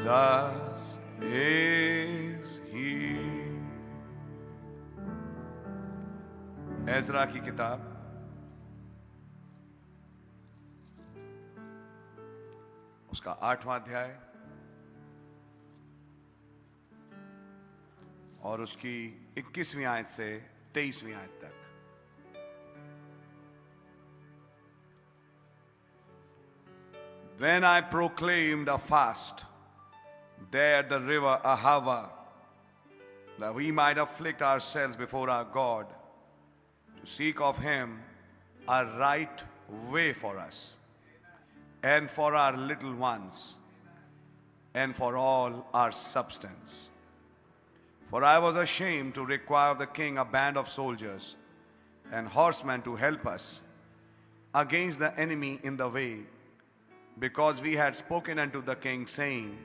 Jesus is here. Ezra की किताब उसका 8वां अध्याय और उसकी 21वीं आयत से 23वीं आयत तक। When I proclaimed a fast there at the river Ahava, that we might afflict ourselves before our God, to seek of Him a right way for us, and for our little ones, and for all our substance. For I was ashamed to require of the king a band of soldiers and horsemen to help us against the enemy in the way, because we had spoken unto the king, saying,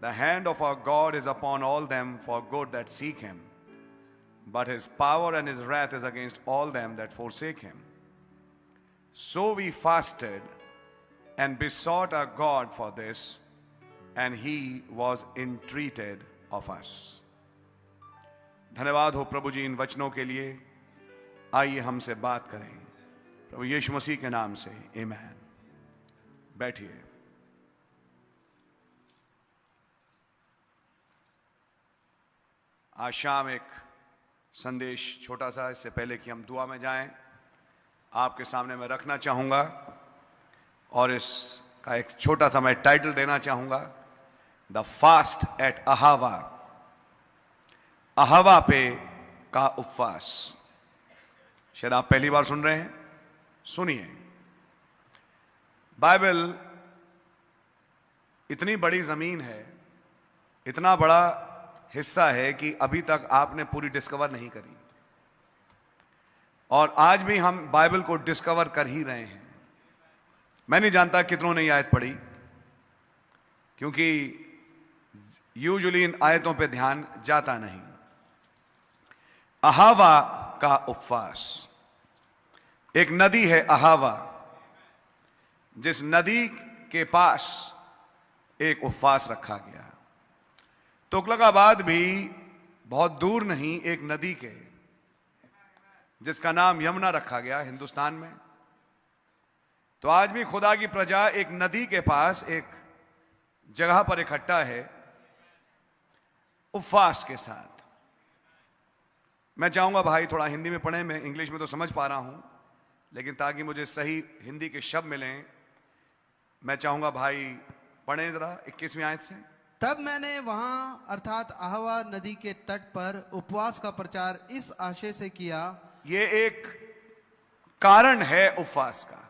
the hand of our God is upon all them for good that seek Him, but His power and His wrath is against all them that forsake Him. So we fasted and besought our God for this, and He was entreated of us. धन्यवाद हो प्रभु जी इन वचनों के लिए। आइए हमसे बात करें प्रभु यीशु मसीह के नाम से, आमीन। बैठिए। आज शाम एक संदेश छोटा सा, इससे पहले कि हम दुआ में जाएं, आपके सामने मैं रखना चाहूंगा और इसका एक छोटा सा मैं टाइटल देना चाहूंगा, द फास्ट एट अहावा, अहावा पे का उपवास। शायद आप पहली बार सुन रहे हैं, सुनिए। बाइबल इतनी बड़ी जमीन है, इतना बड़ा हिस्सा है कि अभी तक आपने पूरी डिस्कवर नहीं करी, और आज भी हम बाइबल को डिस्कवर कर ही रहे हैं। मैं नहीं जानता कितनों ने ये आयत पढ़ी, क्योंकि यूजुअली इन आयतों पे ध्यान जाता नहीं। अहावा का उपवास। एक नदी है अहावा, जिस नदी के पास एक उपवास रखा गया। तुगलकाबाद भी बहुत दूर नहीं, एक नदी के जिसका नाम यमुना रखा गया हिंदुस्तान में। तो आज भी खुदा की प्रजा एक नदी के पास एक जगह पर इकट्ठा है उपवास के साथ। मैं चाहूंगा भाई थोड़ा हिंदी में पढ़ें, मैं इंग्लिश में तो समझ पा रहा हूं, लेकिन ताकि मुझे सही हिंदी के शब्द मिलें, मैं चाहूंगा भाई पढ़ें जरा 21वीं आयत से। तब मैंने वहां अर्थात अहवा नदी के तट पर उपवास का प्रचार इस आशय से किया। ये एक कारण है उपवास का।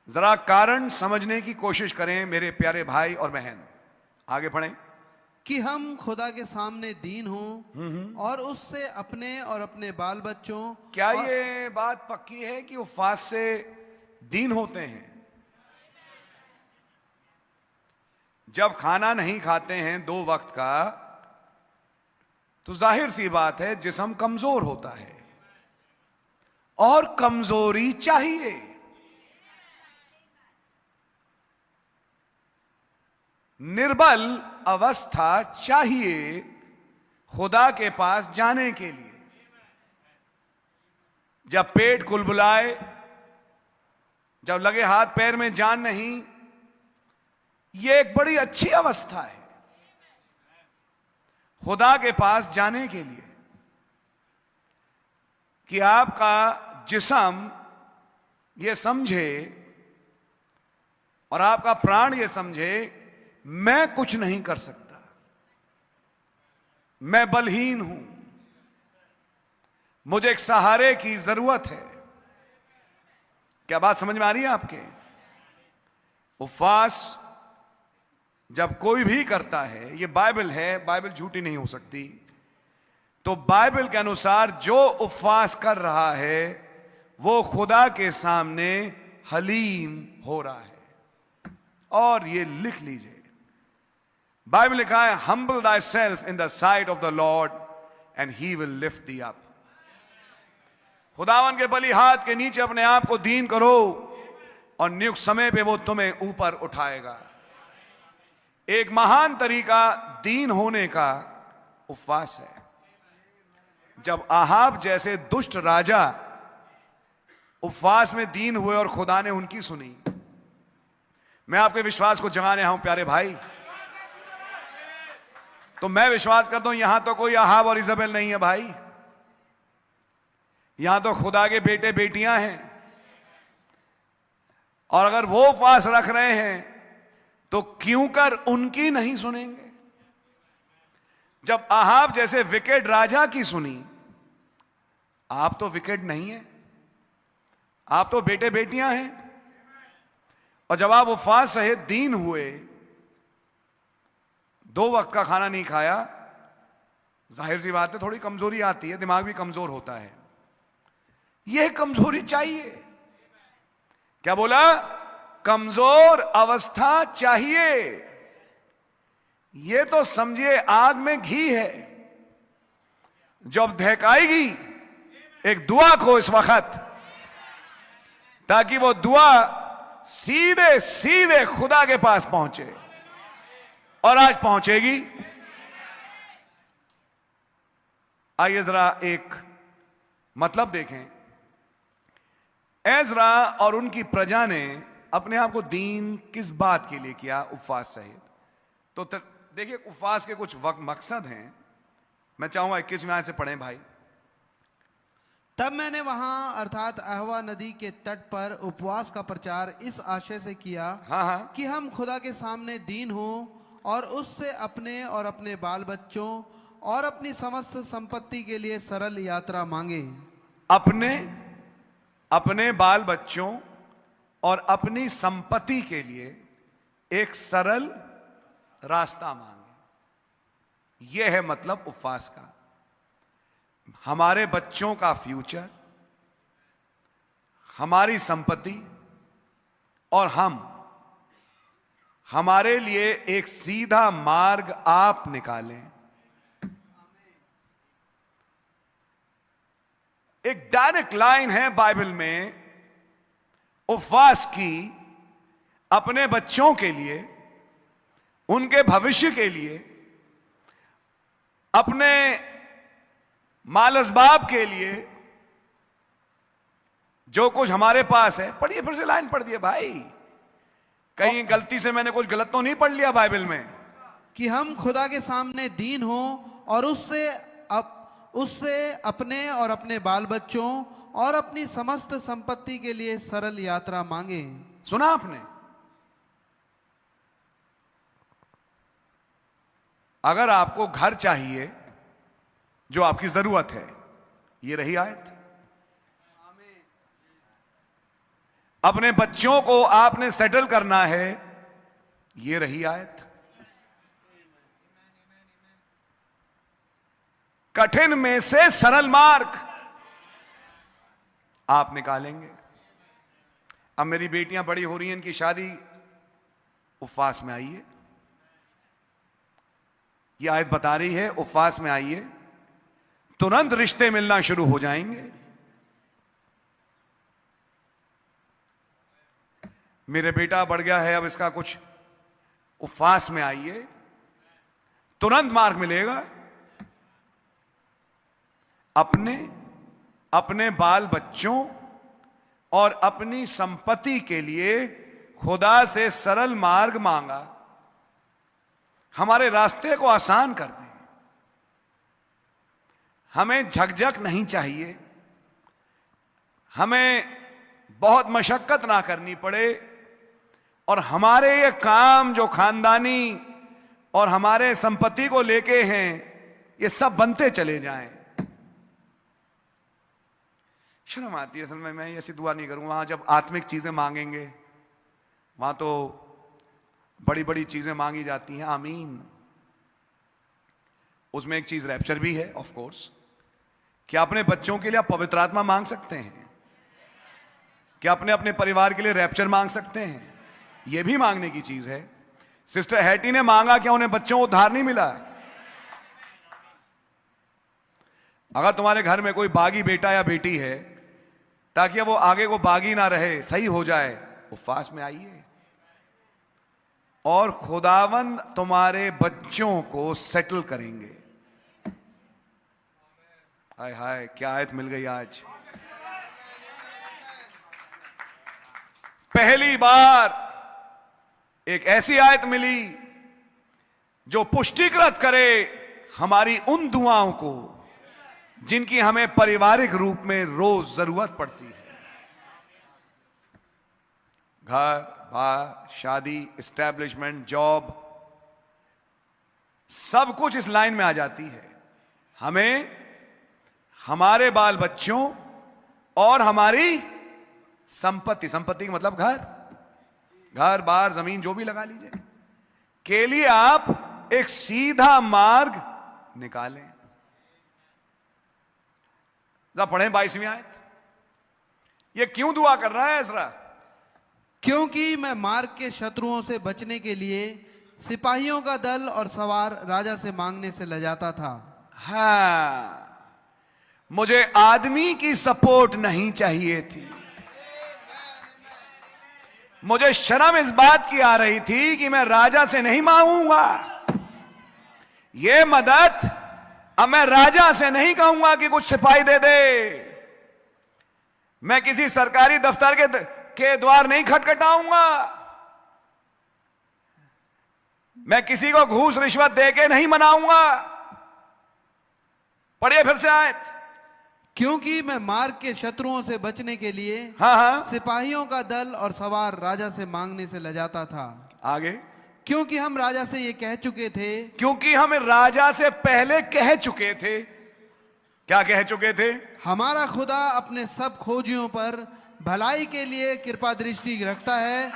जरा कारण समझने की कोशिश करें मेरे प्यारे भाई और बहन। आगे पढ़ें। कि हम खुदा के सामने दीन हों और उससे अपने और अपने बाल बच्चों। क्या ये बात पक्की है कि उपवास से दीन होते हैं? जब खाना नहीं खाते हैं 2 वक्त का, तो जाहिर सी बात है जिस्म कमजोर होता है और कमजोरी चाहिए। निर्बल अवस्था चाहिए खुदा के पास जाने के लिए। जब पेट कुलबुलाए, जब लगे हाथ पैर में जान नहीं, यह एक बड़ी अच्छी अवस्था है खुदा के पास जाने के लिए, कि आपका जिस्म यह समझे और आपका प्राण यह समझे, मैं कुछ नहीं कर सकता, मैं बलहीन हूं, मुझे एक सहारे की जरूरत है। क्या बात समझ में आ रही है आपके? उपवास जब कोई भी करता है, ये बाइबल है, बाइबल झूठी नहीं हो सकती, तो बाइबल के अनुसार जो उपवास कर रहा है वो खुदा के सामने हलीम हो रहा है। और ये लिख लीजिए, बाइबल लिखा है, humble thyself in the sight of the Lord and he will lift thee up। खुदावन के बलि हाथ के नीचे अपने आप को दीन करो और नियुक्त समय पे वो तुम्हें ऊपर उठाएगा। एक महान तरीका दीन होने का उपवास है। जब आहाब जैसे दुष्ट राजा उपवास में दीन हुए और खुदा ने उनकी सुनी, मैं आपके विश्वास को जगाने आया हूं प्यारे भाई। तो मैं विश्वास करता हूं यहां तो कोई आहाब और इजबेल नहीं है भाई, यहां तो खुदा के बेटे बेटियां हैं। और अगर वो उपवास रख रहे हैं तो क्यों कर उनकी नहीं सुनेंगे। जब आहाब जैसे विकेट राजा की सुनी, आप तो विकेट नहीं है, आप तो बेटे बेटियां हैं। और जब आप उपवास सहित दीन हुए, 2 वक्त का खाना नहीं खाया, जाहिर सी बात है थोड़ी कमजोरी आती है, दिमाग भी कमजोर होता है। यह कमजोरी चाहिए, क्या बोला, कमजोर अवस्था चाहिए। यह तो समझिए आग में घी है, जब दहकाएगी एक दुआ को इस वक्त, ताकि वो दुआ सीधे सीधे खुदा के पास पहुंचे, और आज पहुंचेगी। आइए जरा एक मतलब देखें। एजरा और उनकी प्रजा ने अपने आप को दीन किस बात के लिए किया, उपवास सहित। तो देखिए उपवास के कुछ मकसद हैं, मैं चाहूंगा 21वें आयत से पढ़ें भाई। तब मैंने वहां अर्थात अहवा नदी के तट पर उपवास का प्रचार इस आशय से किया, हाँ, कि हम खुदा के सामने दीन हो और उससे अपने और अपने बाल बच्चों और अपनी समस्त संपत्ति के लिए सरल यात्रा मांगे। अपने बाल बच्चों और अपनी संपत्ति के लिए एक सरल रास्ता मांगे। यह है मतलब उपवास का। हमारे बच्चों का फ्यूचर, हमारी संपत्ति और हमारे लिए एक सीधा मार्ग आप निकालें। एक डायरेक्ट लाइन है बाइबल में उपवास की, अपने बच्चों के लिए, उनके भविष्य के लिए, अपने मालसबाब के लिए, जो कुछ हमारे पास है। पढ़िए, फिर से लाइन पढ़ दिए भाई, कहीं गलती से मैंने कुछ गलत तो नहीं पढ़ लिया बाइबल में। कि हम खुदा के सामने दीन हो और उससे अपने और अपने बाल बच्चों और अपनी समस्त संपत्ति के लिए सरल यात्रा मांगे। सुना आपने? अगर आपको घर चाहिए जो आपकी जरूरत है, ये रही आयत। अपने बच्चों को आपने सेटल करना है, ये रही आयत। कठिन में से सरल मार्ग आप निकालेंगे। अब मेरी बेटियां बड़ी हो रही हैं, इनकी शादी उपवास में आई है। यह आयत बता रही है उपवास में आइए, तुरंत रिश्ते मिलना शुरू हो जाएंगे। मेरे बेटा बढ़ गया है, अब इसका कुछ उपवास में आइए, तुरंत मार्ग मिलेगा। अपने बाल बच्चों और अपनी संपत्ति के लिए खुदा से सरल मार्ग मांगा। हमारे रास्ते को आसान कर दें। हमें झकझक नहीं चाहिए, हमें बहुत मशक्कत ना करनी पड़े, और हमारे ये काम जो खानदानी और हमारे संपत्ति को लेके हैं, ये सब बनते चले जाएं। शर्म आती है असल में, मैं ऐसी दुआ नहीं करूंगा। वहां जब आत्मिक चीजें मांगेंगे, वहां तो बड़ी बड़ी चीजें मांगी जाती हैं, आमीन। उसमें एक चीज रैप्चर भी है, ऑफ कोर्स। क्या अपने बच्चों के लिए आप पवित्र आत्मा मांग सकते हैं? क्या अपने अपने परिवार के लिए रैप्चर मांग सकते हैं? यह भी मांगने की चीज है। सिस्टर हैटी ने मांगा, क्या उन्हें बच्चों को उद्धार नहीं मिला? अगर तुम्हारे घर में कोई बागी बेटा या बेटी है, ताकि वो आगे को बागी ना रहे, सही हो जाए, उपवास में आइए। और खुदावंद तुम्हारे बच्चों को सेटल करेंगे। हाय हाय, क्या आयत मिल गई आज। पहली बार एक ऐसी आयत मिली जो पुष्टिकृत करे हमारी उन दुआओं को जिनकी हमें पारिवारिक रूप में रोज जरूरत पड़ती है। घर बार, शादी, एस्टैब्लिशमेंट, जॉब, सब कुछ इस लाइन में आ जाती है। हमें हमारे बाल बच्चों और हमारी संपत्ति, संपत्ति का मतलब घर बार, जमीन, जो भी लगा लीजिए, के लिए आप एक सीधा मार्ग निकालें। जरा पढ़ें 22वीं आयत। ये क्यों दुआ कर रहा है इज़रा? क्योंकि मैं मार्ग के शत्रुओं से बचने के लिए सिपाहियों का दल और सवार राजा से मांगने से लजाता था। हाँ, मुझे आदमी की सपोर्ट नहीं चाहिए थी। मुझे शर्म इस बात की आ रही थी कि मैं राजा से नहीं मांगूंगा ये मदद। अब मैं राजा से नहीं कहूंगा कि कुछ सिपाही दे दे। मैं किसी सरकारी दफ्तर के द्वार नहीं खटखटाऊंगा। मैं किसी को घूस रिश्वत देके नहीं मनाऊंगा। पढ़िए फिर से आयत। क्योंकि मैं मार्ग के शत्रुओं से बचने के लिए हाँ, सिपाहियों का दल और सवार राजा से मांगने से लजाता था। आगे, क्योंकि हम राजा से ये कह चुके थे। क्योंकि हम राजा से पहले कह चुके थे। क्या कह चुके थे? हमारा खुदा अपने सब खोजियों पर भलाई के लिए कृपा दृष्टि रखता है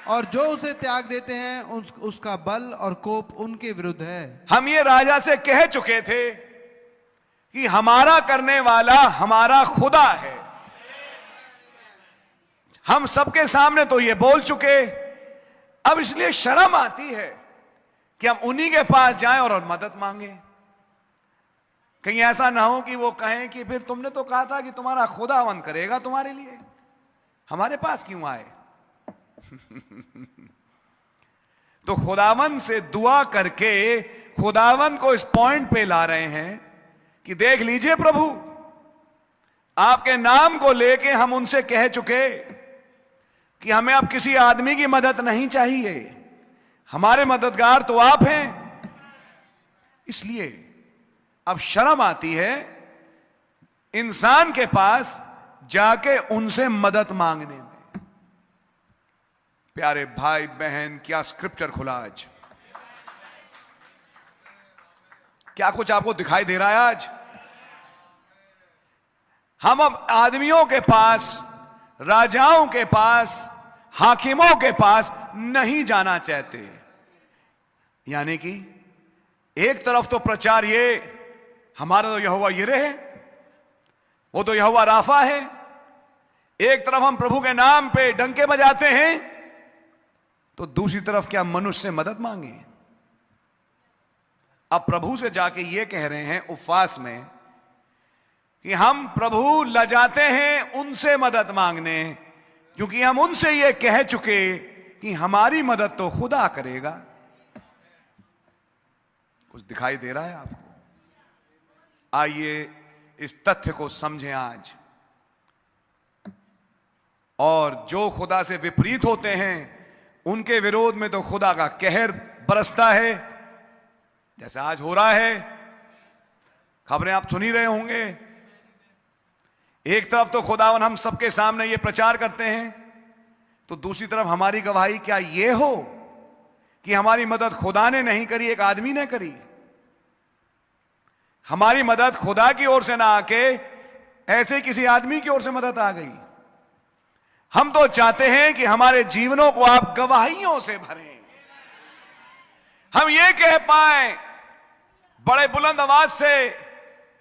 और जो उसे त्याग देते हैं उसका बल और कोप उनके विरुद्ध है। हम ये राजा से कह चुके थे कि हमारा करने वाला हमारा खुदा है। हम सबके सामने तो ये बोल चुके। अब इसलिए शर्म आती है कि हम उन्हीं के पास जाएं और मदद मांगे। कहीं ऐसा ना हो कि वो कहें कि फिर तुमने तो कहा था कि तुम्हारा खुदावंद करेगा तुम्हारे लिए, हमारे पास क्यों आए? तो खुदावंद से दुआ करके खुदावंद को इस पॉइंट पे ला रहे हैं कि देख लीजिए प्रभु, आपके नाम को लेके हम उनसे कह चुके कि हमें अब किसी आदमी की मदद नहीं चाहिए, हमारे मददगार तो आप हैं। इसलिए अब शर्म आती है इंसान के पास जाके उनसे मदद मांगने में। प्यारे भाई बहन, क्या स्क्रिप्चर खुला आज। क्या कुछ आपको दिखाई दे रहा है आज? हम अब आदमियों के पास, राजाओं के पास, हाकिमों के पास नहीं जाना चाहते। यानी कि एक तरफ तो प्रचार ये हमारा तो यहोवा यिरे है, वो तो यहोवा राफा है। एक तरफ हम प्रभु के नाम पे डंके बजाते हैं, तो दूसरी तरफ क्या मनुष्य से मदद मांगे? अब प्रभु से जाके ये कह रहे हैं उपवास में कि हम प्रभु लजाते हैं उनसे मदद मांगने, क्योंकि हम उनसे ये कह चुके कि हमारी मदद तो खुदा करेगा। कुछ दिखाई दे रहा है आपको? आइए इस तथ्य को समझें आज। और जो खुदा से विपरीत होते हैं उनके विरोध में तो खुदा का कहर बरसता है, जैसा आज हो रहा है। खबरें आप सुन ही रहे होंगे। एक तरफ तो खुदावन हम सबके सामने ये प्रचार करते हैं, तो दूसरी तरफ हमारी गवाही क्या ये हो कि हमारी मदद खुदा ने नहीं करी, एक आदमी ने करी। हमारी मदद खुदा की ओर से ना आके ऐसे किसी आदमी की ओर से मदद आ गई। हम तो चाहते हैं कि हमारे जीवनों को आप गवाहियों से भरें, हम ये कह पाए बड़े बुलंद आवाज से,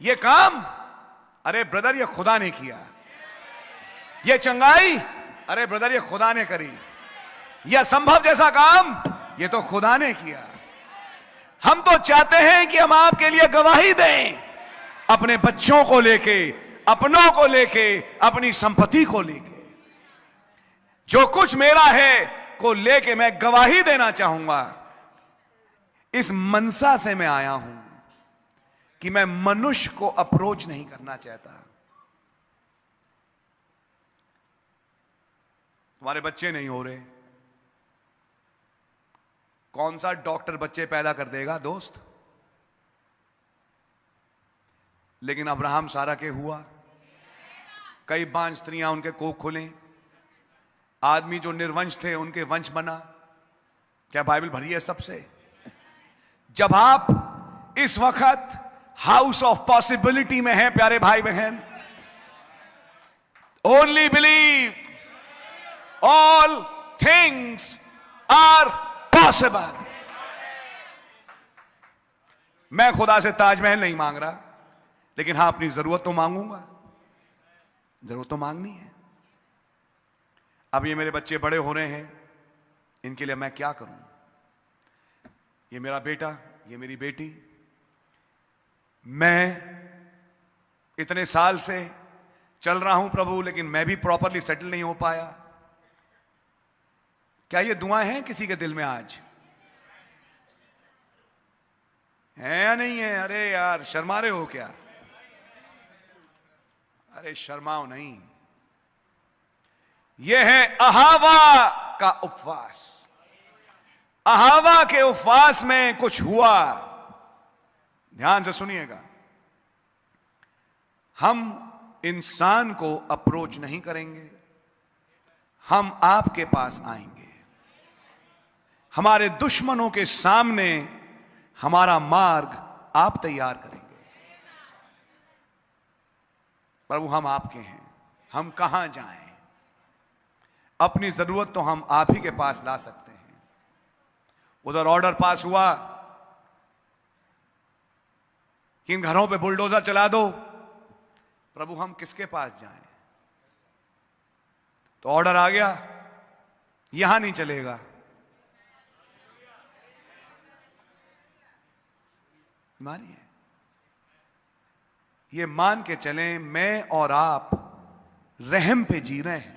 ये काम अरे ब्रदर ये खुदा ने किया, ये चंगाई अरे ब्रदर ये खुदा ने करी, यह संभव जैसा काम ये तो खुदा ने किया। हम तो चाहते हैं कि हम आपके लिए गवाही दें, अपने बच्चों को लेके, अपनों को लेके, अपनी संपत्ति को लेके। जो कुछ मेरा है को लेके मैं गवाही देना चाहूंगा। इस मनसा से मैं आया हूं कि मैं मनुष्य को अप्रोच नहीं करना चाहता। तुम्हारे बच्चे नहीं हो रहे, कौन सा डॉक्टर बच्चे पैदा कर देगा दोस्त? लेकिन अब्राहम सारा के हुआ, कई 5 स्त्रियां उनके कोख खुले, आदमी जो निर्वंश थे उनके वंश बना। क्या बाइबल भरी है सबसे? जब आप इस वक्त हाउस ऑफ पॉसिबिलिटी में हैं प्यारे भाई बहन, only believe all things are possible. मैं खुदा से ताजमहल नहीं मांग रहा, लेकिन हां अपनी जरूरत तो मांगूंगा, जरूरत तो मांगनी है। अब ये मेरे बच्चे बड़े हो रहे हैं, इनके लिए मैं क्या करूं? ये मेरा बेटा, ये मेरी बेटी, मैं इतने साल से चल रहा हूं प्रभु, लेकिन मैं भी प्रॉपरली सेटल नहीं हो पाया। क्या ये दुआएं हैं किसी के दिल में आज? है या नहीं है? अरे यार शर्मा रहे हो क्या? अरे शर्माओ नहीं। यह है अहावा का उपवास। अहावा के उपवास में कुछ हुआ, ध्यान से सुनिएगा। हम इंसान को अप्रोच नहीं करेंगे, हम आपके पास आएंगे। हमारे दुश्मनों के सामने हमारा मार्ग आप तैयार करेंगे। प्रभु हम आपके हैं, हम कहां जाएं? अपनी जरूरत तो हम आप ही के पास ला सकते हैं। उधर ऑर्डर पास हुआ कि इन घरों पे बुलडोजर चला दो। प्रभु हम किसके पास जाएं? तो ऑर्डर आ गया, यहां नहीं चलेगा। मानिए, ये मान के चलें मैं और आप रहम पे जी रहे हैं।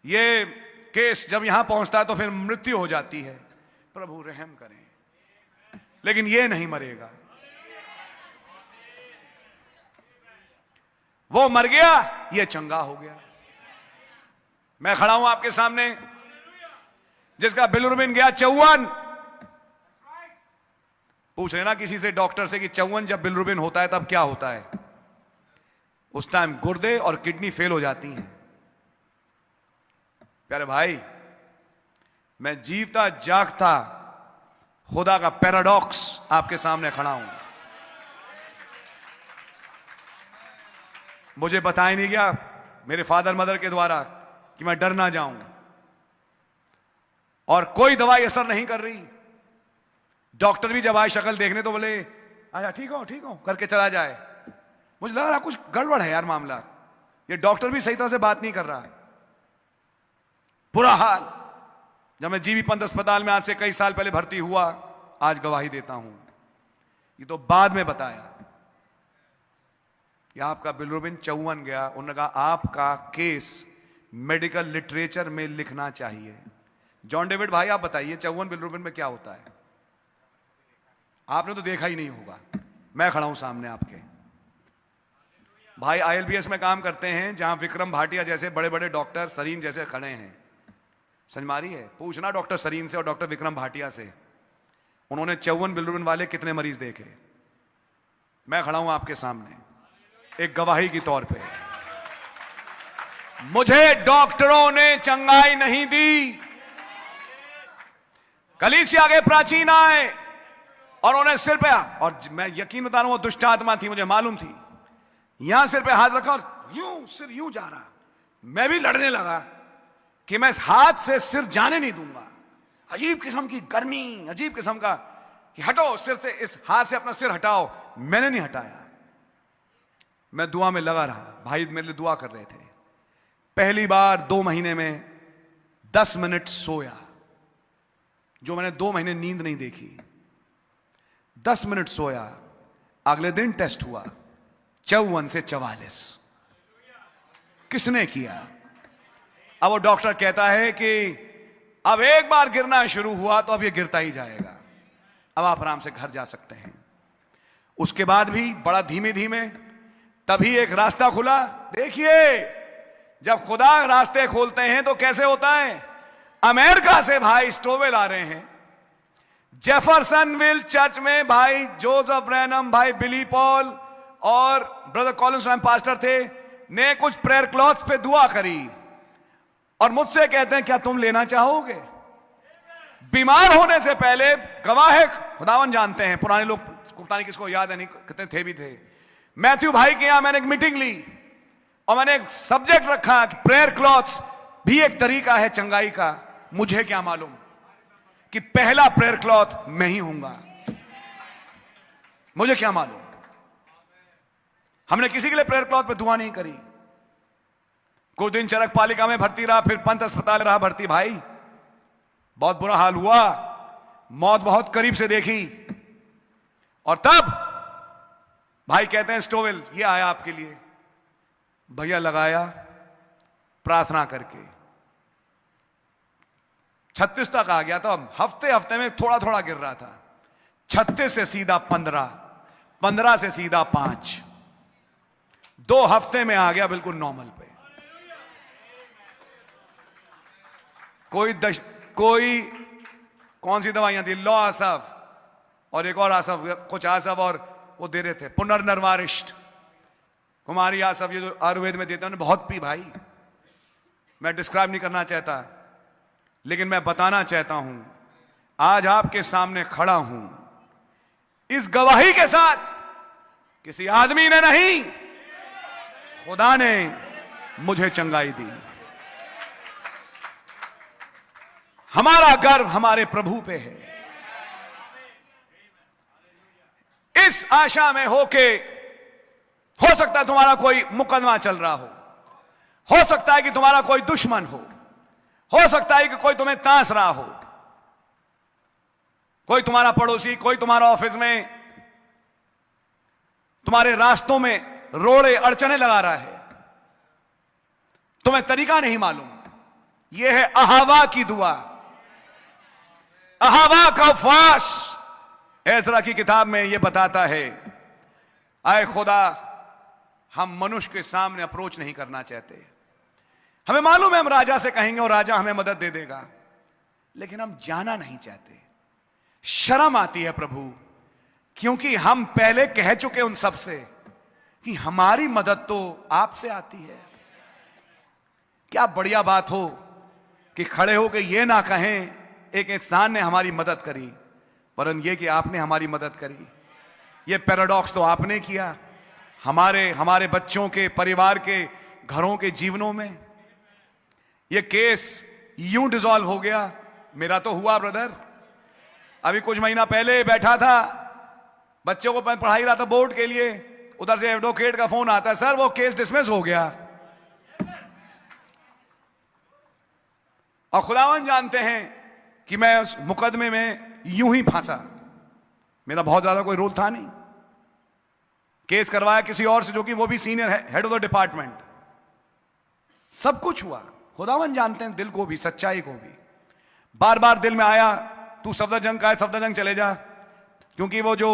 ये केस जब यहां पहुंचता है तो फिर मृत्यु हो जाती है। प्रभु रहम करें, लेकिन ये नहीं मरेगा। वो मर गया, ये चंगा हो गया। मैं खड़ा हूं आपके सामने, जिसका बिलिरुबिन गया 54। पूछ लेना किसी से, डॉक्टर से, कि 54 जब बिलिरुबिन होता है तब क्या होता है? उस टाइम गुर्दे और किडनी फेल हो जाती हैं। प्यारे भाई, मैं जीवता जागता खुदा का पैराडॉक्स आपके सामने खड़ा हूं। मुझे बताया नहीं गया मेरे फादर मदर के द्वारा कि मैं डर ना जाऊं, और कोई दवाई असर नहीं कर रही। डॉक्टर भी जब आए शक्ल देखने तो बोले अच्छा ठीक हो करके चला जाए। मुझे लग रहा कुछ गड़बड़ है यार मामला, ये डॉक्टर भी सही तरह से बात नहीं कर रहा। बुरा हाल। जब मैं जीवी पंथ अस्पताल में आज से कई साल पहले भर्ती हुआ, आज गवाही देता हूं, ये तो बाद में बताया कि आपका बिलिरुबिन 54 गया। उन्होंने कहा आपका केस मेडिकल लिटरेचर में लिखना चाहिए। जॉन डेविड भाई आप बताइए 54 बिलिरुबिन में क्या होता है? आपने तो देखा ही नहीं होगा। मैं खड़ा हूं सामने आपके। भाई ILBS में काम करते हैं, जहां विक्रम भाटिया जैसे बड़े बड़े डॉक्टर, सरीन जैसे खड़े हैं। संजमारी है, पूछना डॉक्टर सरीन से और डॉक्टर विक्रम भाटिया से, उन्होंने 54 बिलिरुबिन वाले कितने मरीज देखे। मैं खड़ा हूं आपके सामने एक गवाही के तौर पे। मुझे डॉक्टरों ने चंगाई नहीं दी। कलीसिया के प्राचीन आए और उन्हें सिर पे, और मैं यकीन बता रहा हूं वो दुष्ट आत्मा थी, मुझे मालूम थी। यहां सिर पे हाथ रखा और यूं सिर यूं जा रहा। मैं भी लड़ने लगा कि मैं इस हाथ से सिर जाने नहीं दूंगा। अजीब किस्म की गर्मी, अजीब किस्म का कि हटो सिर से, इस हाथ से अपना सिर हटाओ। मैंने नहीं हटाया, मैं दुआ में लगा रहा। भाई मेरे लिए दुआ कर रहे थे। पहली बार 2 महीने में 10 मिनट सोया, जो मैंने 2 महीने नींद नहीं देखी। 10 मिनट सोया। अगले दिन टेस्ट हुआ 54 से 44। किसने किया? अब वो डॉक्टर कहता है कि अब एक बार गिरना शुरू हुआ तो अब ये गिरता ही जाएगा, अब आप आराम से घर जा सकते हैं। उसके बाद भी बड़ा धीमे धीमे तभी एक रास्ता खुला। देखिए, जब खुदा रास्ते खोलते हैं तो कैसे होता है। अमेरिका से भाई स्टोवेल आ रहे हैं, जेफरसनविल चर्च में भाई जोसेफ ब्रैनम, भाई बिली पॉल और ब्रदर कॉलिंस पास्टर थे, ने कुछ प्रेयर क्लॉथ्स पे दुआ करी और मुझसे कहते हैं क्या तुम लेना चाहोगे? बीमार होने से पहले गवाह खुदावन जानते हैं, पुराने लोग पता नहीं किसको याद है, नहीं कितने थे भी थे। मैथ्यू भाई के यहां मैंने एक मीटिंग ली और मैंने एक सब्जेक्ट रखा कि प्रेयर क्लॉथ्स भी एक तरीका है चंगाई का। मुझे क्या मालूम कि पहला प्रेयर क्लॉथ मैं ही हूंगा, मुझे क्या मालूम। हमने किसी के लिए प्रेयर क्लॉथ पे दुआ नहीं करी। कुछ दिन चरक पालिका में भर्ती रहा, फिर पंत अस्पताल रहा भर्ती। भाई बहुत बुरा हाल हुआ, मौत बहुत करीब से देखी। और तब भाई कहते हैं स्टोवेल ये आया आपके लिए। भैया लगाया प्रार्थना करके 36 तक आ गया था। हफ्ते हफ्ते में थोड़ा थोड़ा गिर रहा था। 36 से सीधा 15, 15 से सीधा 5, 2 हफ्ते में आ गया बिल्कुल नॉर्मल पे। कोई कौन सी दवाइयां थी, लॉ आसफ और एक और आसफ, कुछ आसफ और वो दे रहे थे पुनर्नवारिष्ट, कुमारी आसफ, ये जो आयुर्वेद में देते हैं, बहुत पी भाई। मैं डिस्क्राइब नहीं करना चाहता, लेकिन मैं बताना चाहता हूं आज आपके सामने खड़ा हूं इस गवाही के साथ, किसी आदमी ने नहीं, खुदा ने मुझे चंगाई दी। हमारा गर्व हमारे प्रभु पे है। इस आशा में होके, हो सकता है तुम्हारा कोई मुकदमा चल रहा हो सकता है कि तुम्हारा कोई दुश्मन हो सकता है कि कोई तुम्हें तांस रहा हो, कोई तुम्हारा पड़ोसी, कोई तुम्हारा ऑफिस में तुम्हारे रास्तों में रोड़े अड़चने लगा रहा है, तुम्हें तरीका नहीं मालूम। यह है अहावा की दुआ, अहावा का उपवास। एज़रा की किताब में यह बताता है, आए खुदा, हम मनुष्य के सामने अप्रोच नहीं करना चाहते। हमें मालूम है हम राजा से कहेंगे और राजा हमें मदद दे देगा, लेकिन हम जाना नहीं चाहते। शर्म आती है प्रभु, क्योंकि हम पहले कह चुके उन सब से कि हमारी मदद तो आपसे आती है। क्या बढ़िया बात हो कि खड़े हो के ये ना कहें एक इंसान ने हमारी मदद करी, वरन ये कि आपने हमारी मदद करी। ये पैराडॉक्स तो आपने किया हमारे बच्चों के, परिवार के, घरों के जीवनों में। ये केस यूं डिसॉल्व हो गया। मेरा तो हुआ ब्रदर, अभी कुछ महीना पहले बैठा था, बच्चों को पढ़ाई रहा था बोर्ड के लिए, उधर से एडवोकेट का फोन आता है, सर वो केस डिसमिस हो गया। और खुदावन जानते हैं कि मैं उस मुकदमे में यूं ही फंसा, मेरा बहुत ज्यादा कोई रोल था नहीं। केस करवाया किसी और से, जो कि वो भी senior head of the department. सब कुछ हुआ, खुदावन जानते हैं दिल को भी, सच्चाई को भी। बार बार दिल में आया, तू सफदरजंग का है, सफदरजंग चले जा, क्योंकि वो जो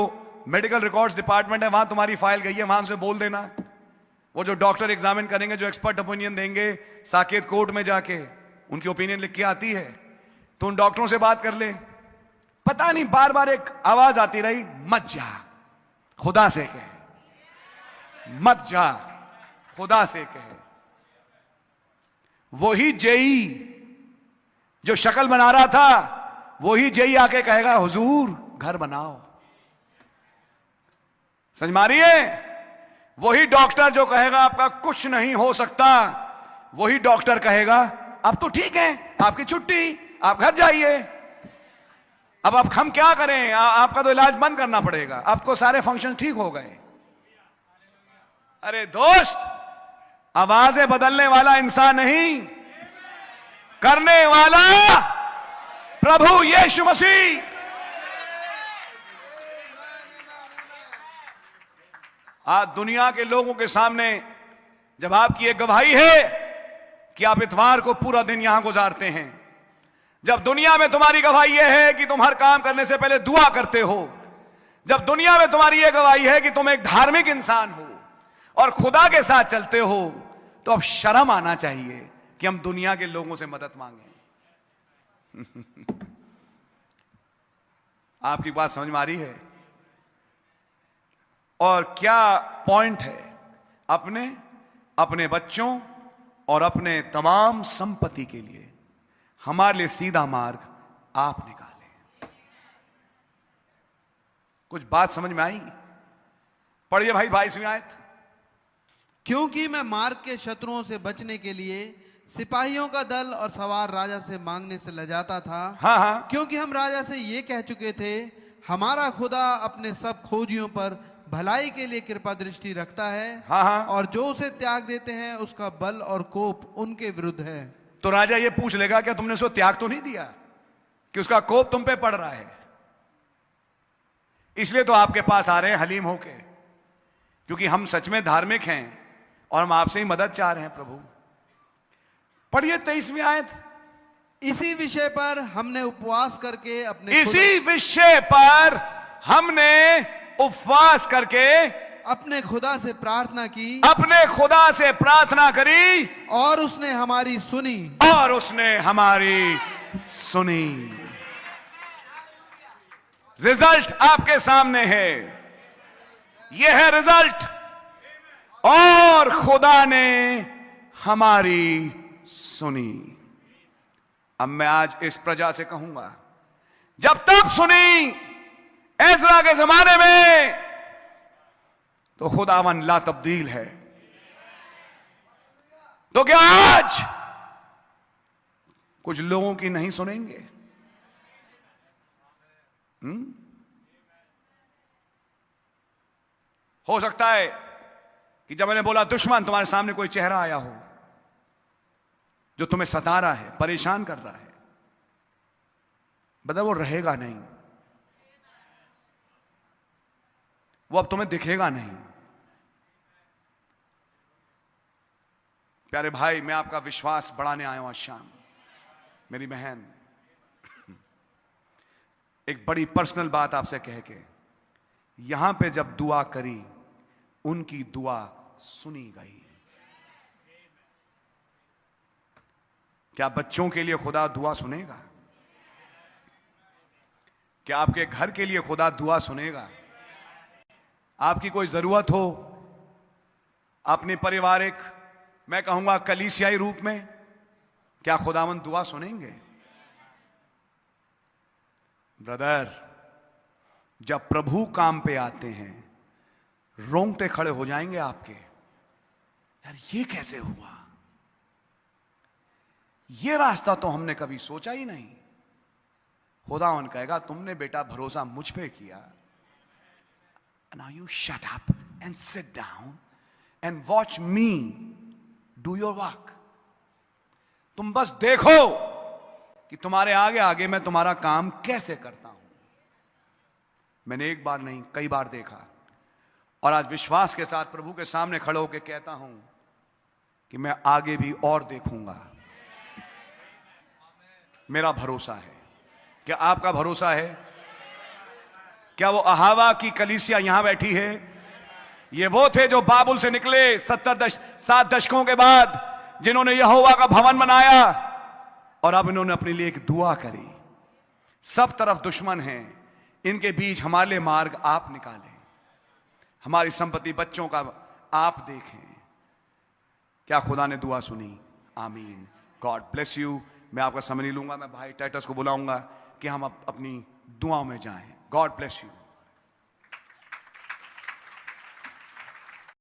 मेडिकल रिकॉर्ड्स डिपार्टमेंट है वहां तुम्हारी फाइल गई है, वहां उनसे बोल देना। वो जो डॉक्टर एग्जामिन करेंगे, जो एक्सपर्ट ओपिनियन देंगे, साकेत कोर्ट में जाके उनकी ओपिनियन लिख के आती है, तो उन डॉक्टरों से बात कर ले। पता नहीं बार बार एक आवाज आती रही, मत जा, खुदा से कहे, मत जा, खुदा से कहे। वही जेई जो शक्ल बना रहा था, वही जेई आके कहेगा हुजूर घर बनाओ। समझ मारिए, वही डॉक्टर जो कहेगा आपका कुछ नहीं हो सकता, वही डॉक्टर कहेगा अब तो ठीक है, आपकी छुट्टी, आप घर जाइए। अब हम क्या करें, आपका तो इलाज बंद करना पड़ेगा, आपको सारे फंक्शन ठीक हो गए। अरे दोस्त, आवाजें बदलने वाला इंसान नहीं, करने वाला प्रभु यीशु मसीह। आज दुनिया के लोगों के सामने जब आपकी एक गवाही है कि आप इतवार को पूरा दिन यहां गुजारते हैं, जब दुनिया में तुम्हारी गवाही यह है कि तुम हर काम करने से पहले दुआ करते हो, जब दुनिया में तुम्हारी यह गवाही है कि तुम एक धार्मिक इंसान हो और खुदा के साथ चलते हो, तो अब शर्म आना चाहिए कि हम दुनिया के लोगों से मदद मांगे। आपकी बात समझ में आ रही है? और क्या पॉइंट है? अपने बच्चों और अपने तमाम संपत्ति के लिए हमारे लिए सीधा मार्ग आप निकाले। कुछ बात समझ में आई? पढ़िए भाई 22वीं आयत। क्योंकि मैं मार्ग के शत्रुओं से बचने के लिए सिपाहियों का दल और सवार राजा से मांगने से लजाता था। हाँ। क्योंकि हम राजा से ये कह चुके थे, हमारा खुदा अपने सब खोजियों पर भलाई के लिए कृपा दृष्टि रखता है। हाँ। और जो उसे त्याग देते हैं उसका बल और कोप उनके विरुद्ध है। तो राजा ये पूछ लेगा, क्या तुमने उसको त्याग तो नहीं दिया कि उसका कोप तुम पे पड़ रहा है? इसलिए तो आपके पास आ रहे हैं हलीम होके, क्योंकि हम सच में धार्मिक हैं और हम आपसे ही मदद चाह रहे हैं। प्रभु पढ़िए 23वीं आयत। इसी विषय पर हमने उपवास करके अपने खुदा से प्रार्थना करी और उसने हमारी सुनी। रिजल्ट आपके सामने है, यह है रिजल्ट। और खुदा ने हमारी सुनी। अब मैं आज इस प्रजा से कहूंगा, जब तक सुनी एज़रा के जमाने में, तो खुदावन ला तब्दील है। तो क्या आज कुछ लोगों की नहीं सुनेंगे? हो सकता है कि जब मैंने बोला दुश्मन, तुम्हारे सामने कोई चेहरा आया हो जो तुम्हें सता रहा है, परेशान कर रहा है, बता वो रहेगा नहीं, वो अब तुम्हें दिखेगा नहीं। प्यारे भाई, मैं आपका विश्वास बढ़ाने आया हूं आज शाम। मेरी बहन, एक बड़ी पर्सनल बात आपसे कह के, यहां पे जब दुआ करी, उनकी दुआ सुनी गई। क्या बच्चों के लिए खुदा दुआ सुनेगा? क्या आपके घर के लिए खुदा दुआ सुनेगा? आपकी कोई जरूरत हो, अपनी पारिवारिक, मैं कहूंगा कलीसियाई रूप में, क्या खुदावंद दुआ सुनेंगे? ब्रदर, जब प्रभु काम पे आते हैं, रोंगटे खड़े हो जाएंगे आपके। यार ये कैसे हुआ? ये रास्ता तो हमने कभी सोचा ही नहीं। खुदावन कहेगा, तुमने बेटा भरोसा मुझ पे किया। Now you shut up and sit down and watch me do your work. तुम बस देखो कि तुम्हारे आगे आगे मैं तुम्हारा काम कैसे करता हूं। मैंने एक बार नहीं, कई बार देखा, और आज विश्वास के साथ प्रभु के सामने खड़े होकर कहता हूं कि मैं आगे भी और देखूंगा। मेरा भरोसा है। क्या आपका भरोसा है? क्या वो अहावा की कलीसिया यहां बैठी है? ये वो थे जो बाबुल से निकले 7 दशकों के बाद, जिन्होंने यहोवा का भवन बनाया, और अब इन्होंने अपने लिए एक दुआ करी। सब तरफ दुश्मन हैं, इनके बीच हमारे लिए मार्ग आप निकालें। हमारी संपत्ति, बच्चों का आप देखें। क्या खुदा ने दुआ सुनी? आमीन। God bless you. मैं आपका समय नहीं लूंगा, मैं भाई टाइटस को बुलाऊंगा कि हम अपनी दुआओं में जाएं। God bless you.